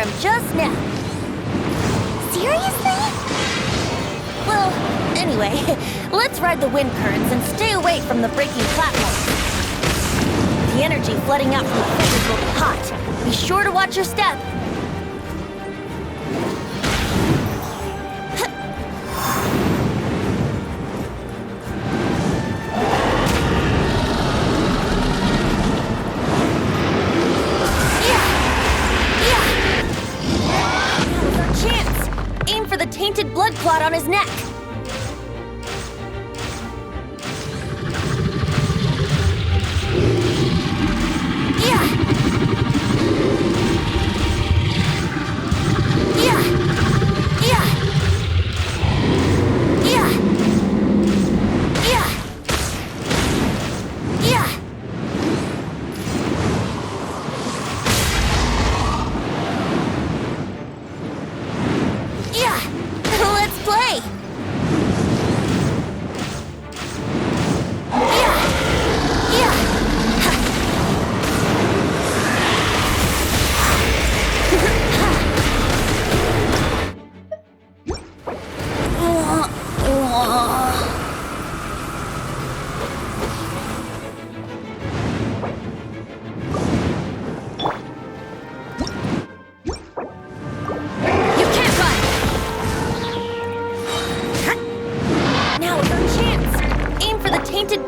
them just now. Seriously? Well, anyway, let's ride the wind currents and stay away from the breaking platform. The energy flooding out from the fissures will be hot. Be sure to watch your step. The tainted blood clot on his neck.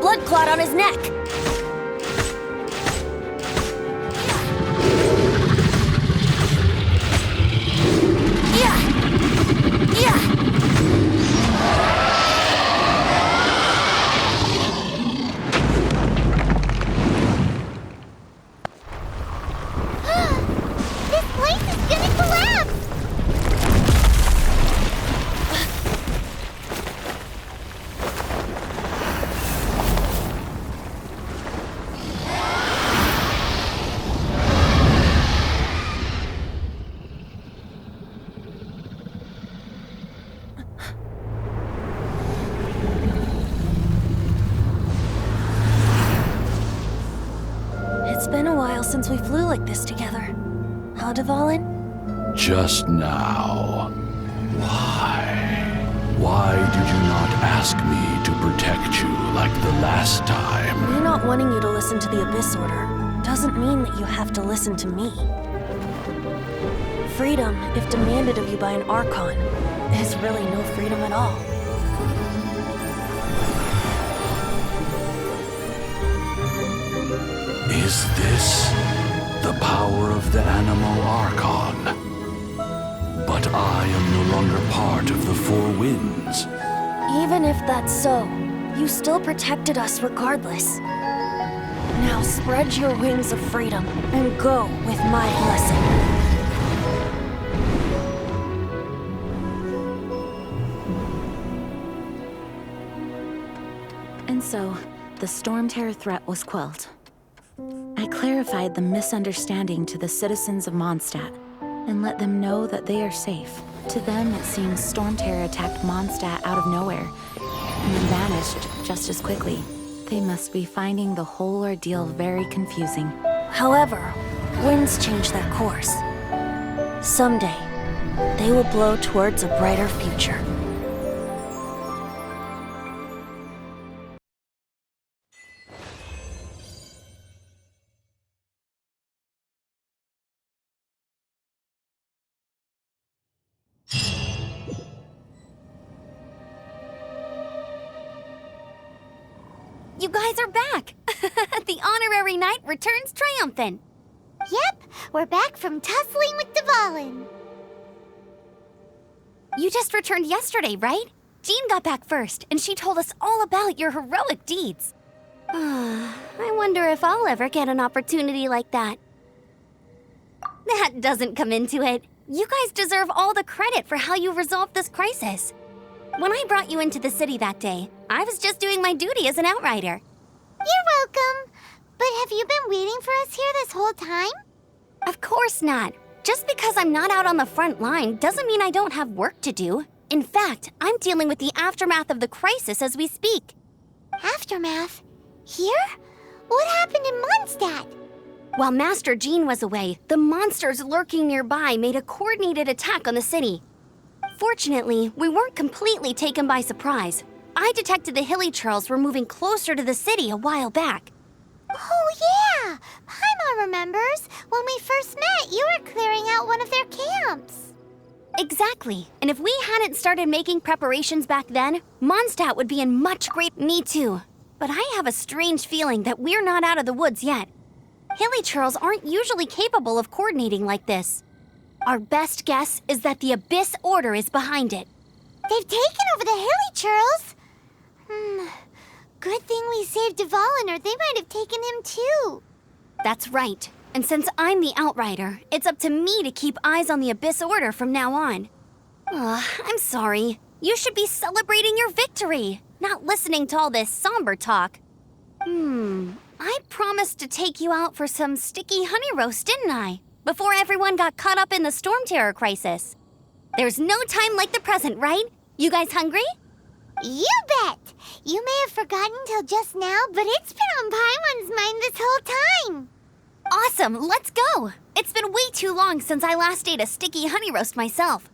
Blood clot on his neck. This place is gonna collapse! It's been a while since we flew like this together. Huh, Dvalin? Just now. Why? Why did you not ask me to protect you like the last time? Me not wanting you to listen to the Abyss Order doesn't mean that you have to listen to me. Freedom, if demanded of you by an Archon, is really no freedom at all. Is this the power of the Animal Archon? But I am no longer part of the Four Winds. Even if that's so, you still protected us regardless. Now spread your wings of freedom and go with my blessing. And so, the Storm Terror threat was quelled. I clarified the misunderstanding to the citizens of Mondstadt and let them know that they are safe. To them, it seems Storm Terror attacked Mondstadt out of nowhere and then vanished just as quickly. They must be finding the whole ordeal very confusing. However, winds change their course. Someday, they will blow towards a brighter future. You guys are back! The honorary knight returns triumphant. Yep, we're back from tussling with Dvalin. You just returned yesterday, right? Jean got back first, and she told us all about your heroic deeds. I wonder if I'll ever get an opportunity like that. That doesn't come into it. You guys deserve all the credit for how you resolved this crisis. When I brought you into the city that day, I was just doing my duty as an outrider. You're welcome. But have you been waiting for us here this whole time? Of course not. Just because I'm not out on the front line doesn't mean I don't have work to do. In fact, I'm dealing with the aftermath of the crisis as we speak. Aftermath? Here? What happened in Mondstadt? While Master Jean was away, the monsters lurking nearby made a coordinated attack on the city. Fortunately, we weren't completely taken by surprise. I detected the hilly churls were moving closer to the city a while back. Oh, yeah! Paimon remembers. When we first met, you were clearing out one of their camps. Exactly. And if we hadn't started making preparations back then, Mondstadt would be in much great... Me too. But I have a strange feeling that we're not out of the woods yet. Hilly churls aren't usually capable of coordinating like this. Our best guess is that the Abyss Order is behind it. They've taken over the hilly churls. Good thing we saved Dvalin, or they might have taken him too. That's right. And since I'm the Outrider, it's up to me to keep eyes on the Abyss Order from now on. I'm sorry. You should be celebrating your victory, not listening to all this somber talk. I promised to take you out for some sticky honey roast, didn't I? Before everyone got caught up in the Storm Terror crisis. There's no time like the present, right? You guys hungry? You bet! You may have forgotten till just now, but it's been on Paimon's mind this whole time. Awesome, let's go! It's been way too long since I last ate a sticky honey roast myself.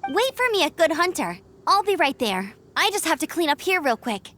Wait for me at Good Hunter. I'll be right there. I just have to clean up here real quick.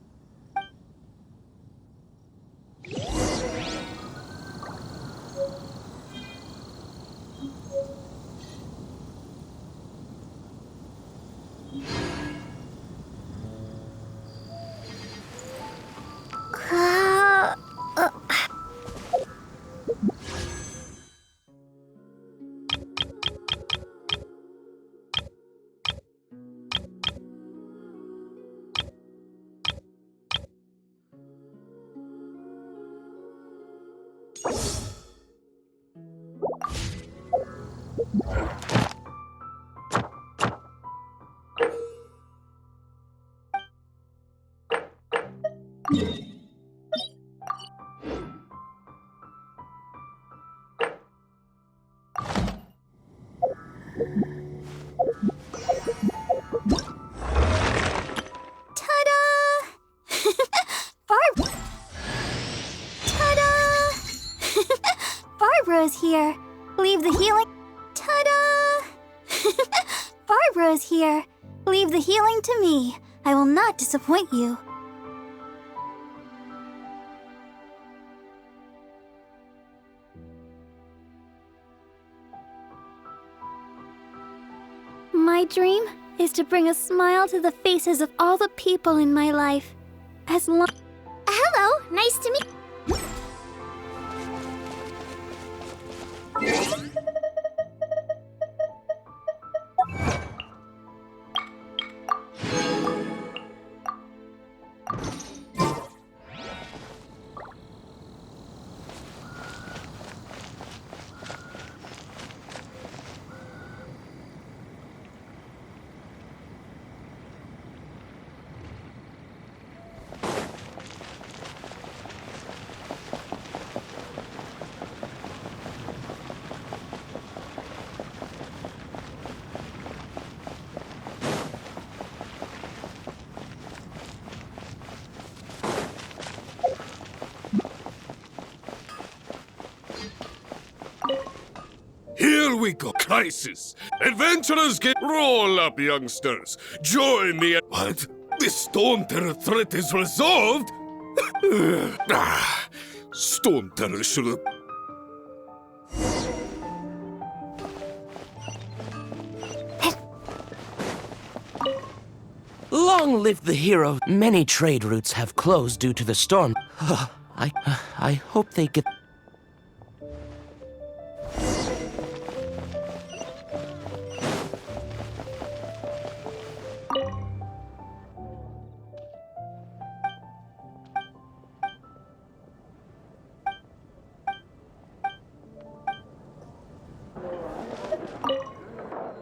Barbara's here. Leave the healing... Ta-da! Barbara's here. Leave the healing to me. I will not disappoint you. My dream is to bring a smile to the faces of all the people in my life. As long... Hello, nice to meet... Here we go. Crisis. Adventurers get... Roll up, youngsters. Join the... What? The Storm Terror threat is resolved? Storm Terror should have... Long live the hero. Many trade routes have closed due to the storm. I hope they get...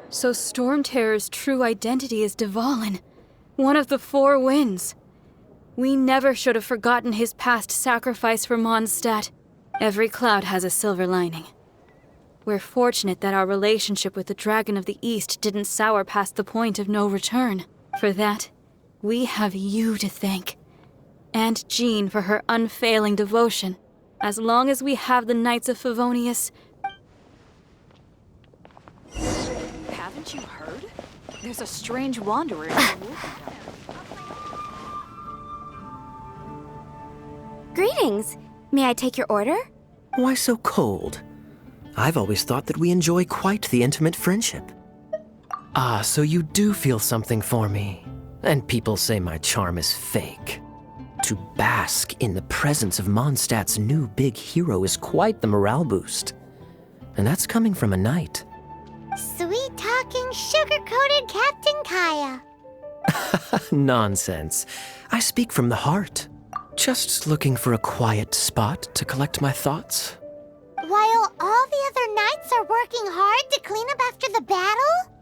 So Storm Terror's true identity is Dvalin, one of the Four Winds. We never should have forgotten his past sacrifice for Mondstadt. Every cloud has a silver lining. We're fortunate that our relationship with the Dragon of the East didn't sour past the point of no return. For that, we have you to thank. And Jean for her unfailing devotion. As long as we have the Knights of Favonius. Haven't you heard? There's a strange wanderer in the wolf. Greetings. May I take your order? Why so cold? I've always thought that we enjoy quite the intimate friendship. Ah, so you do feel something for me. And people say my charm is fake. To bask in the presence of Mondstadt's new big hero is quite the morale boost. And that's coming from a knight. Sweet-talking, sugar-coated Captain Kaya. Nonsense. I speak from the heart. Just looking for a quiet spot to collect my thoughts. While all the other knights are working hard to clean up after the battle?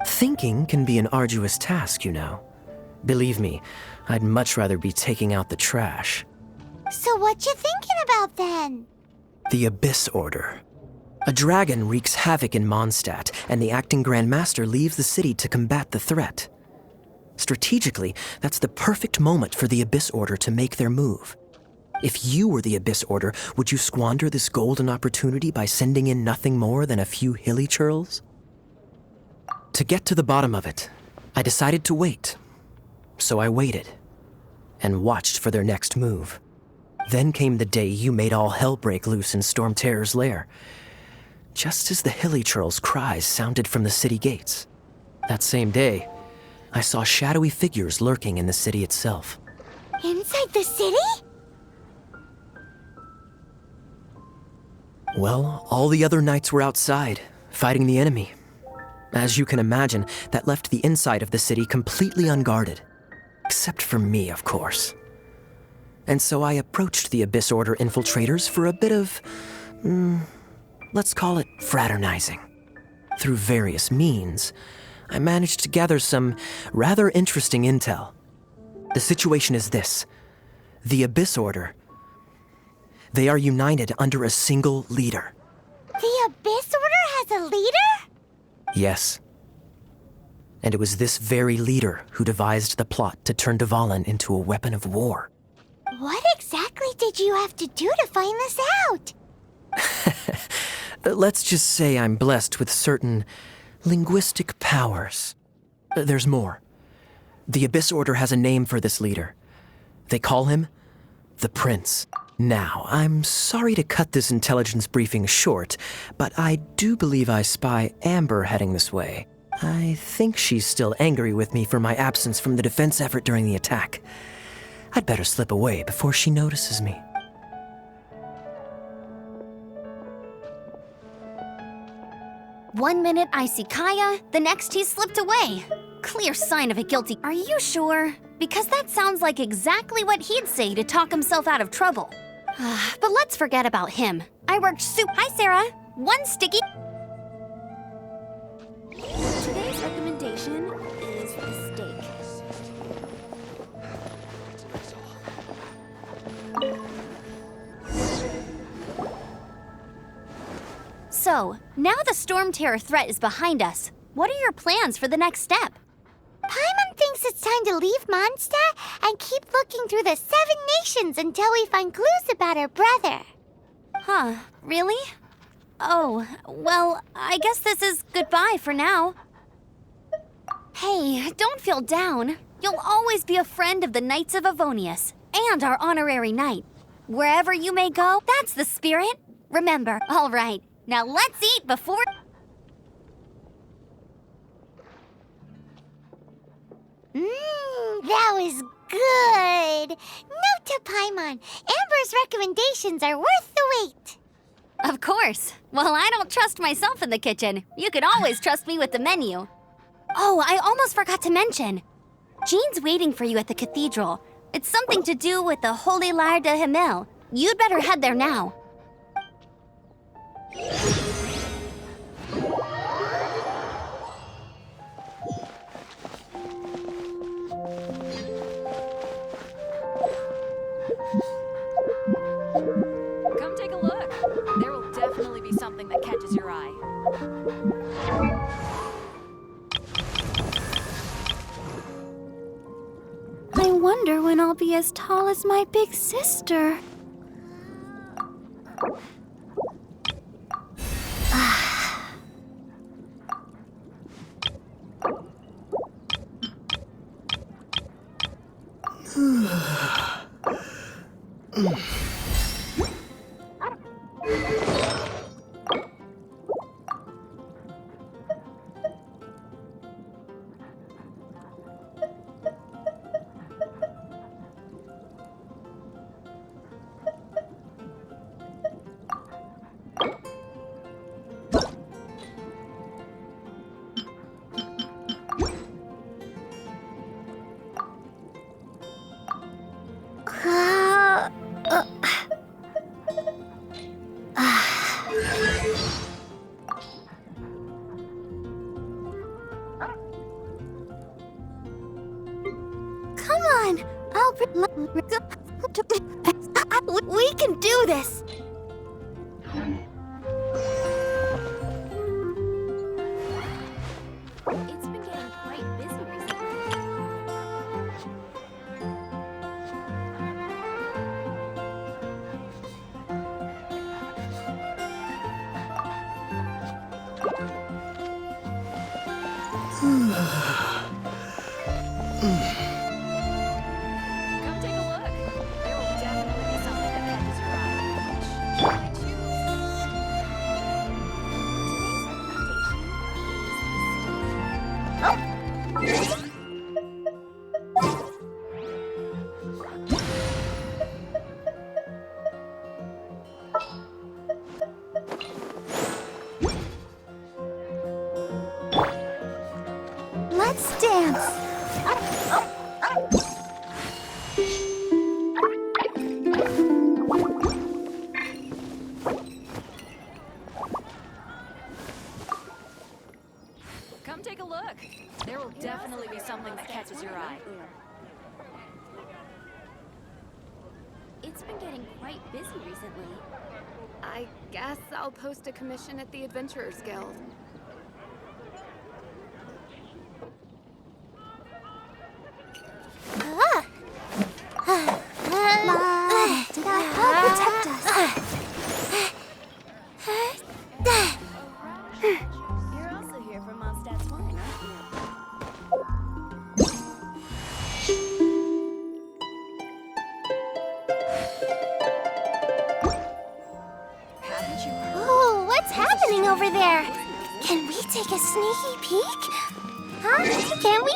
Thinking can be an arduous task, you know. Believe me, I'd much rather be taking out the trash. So what you thinking about then? The Abyss Order. A dragon wreaks havoc in Mondstadt, and the acting Grand Master leaves the city to combat the threat. Strategically, that's the perfect moment for the Abyss Order to make their move. If you were the Abyss Order, would you squander this golden opportunity by sending in nothing more than a few hilly churls? To get to the bottom of it, I decided to wait. So I waited, and watched for their next move. Then came the day you made all hell break loose in Storm Terror's lair, just as the hilly churls' cries sounded from the city gates. That same day, I saw shadowy figures lurking in the city itself. Inside the city? Well, all the other knights were outside, fighting the enemy. As you can imagine, that left the inside of the city completely unguarded. Except for me, of course. And so I approached the Abyss Order infiltrators for a bit of, let's call it fraternizing. Through various means, I managed to gather some rather interesting intel. The situation is this. The Abyss Order, they are united under a single leader. The Abyss Order has a leader? Yes. And it was this very leader who devised the plot to turn Dvalin into a weapon of war. What exactly did you have to do to find this out? Let's just say I'm blessed with certain linguistic powers. There's more. The Abyss Order has a name for this leader. They call him the Prince. Now, I'm sorry to cut this intelligence briefing short, but I do believe I spy Amber heading this way. I think she's still angry with me for my absence from the defense effort during the attack. I'd better slip away before she notices me. One minute I see Kaya, the next he's slipped away. Clear sign of a guilty. Are you sure? Because that sounds like exactly what he'd say to talk himself out of trouble. But let's forget about him. I worked Hi, Sarah. One sticky. Today's recommendation is the steak. So, now the Storm Terror threat is behind us. What are your plans for the next step? Paimon thinks it's time to leave Mondstadt and keep looking through the 7 nations until we find clues about her brother. Huh, really? Oh, well, I guess this is goodbye for now. Hey, don't feel down. You'll always be a friend of the Knights of Avonius and our honorary knight. Wherever you may go, that's the spirit. Remember, all right, now let's eat before... That was good. Note to Paimon, Amber's recommendations are worth the wait. Of course. Well, I don't trust myself in the kitchen. You can always trust me with the menu. Oh, I almost forgot to mention. Jean's waiting for you at the cathedral. It's something to do with the Holy Lyre de Himmel. You'd better head there now. Come take a look. There will definitely be something that catches your eye. I wonder when I'll be as tall as my big sister. Come on, we can do this. It's been getting quite busy recently. Come take a look. There will definitely be something that catches your eye. Let's dance. Come take a look. There will definitely be something that catches your eye. It's been getting quite busy recently. I guess I'll post a commission at the Adventurers Guild. Did I help protect us? You're also here for Mondstadt's wine, aren't you? Haven't you heard? Oh, what's happening over there? Can we take a sneaky peek? Huh? Can we?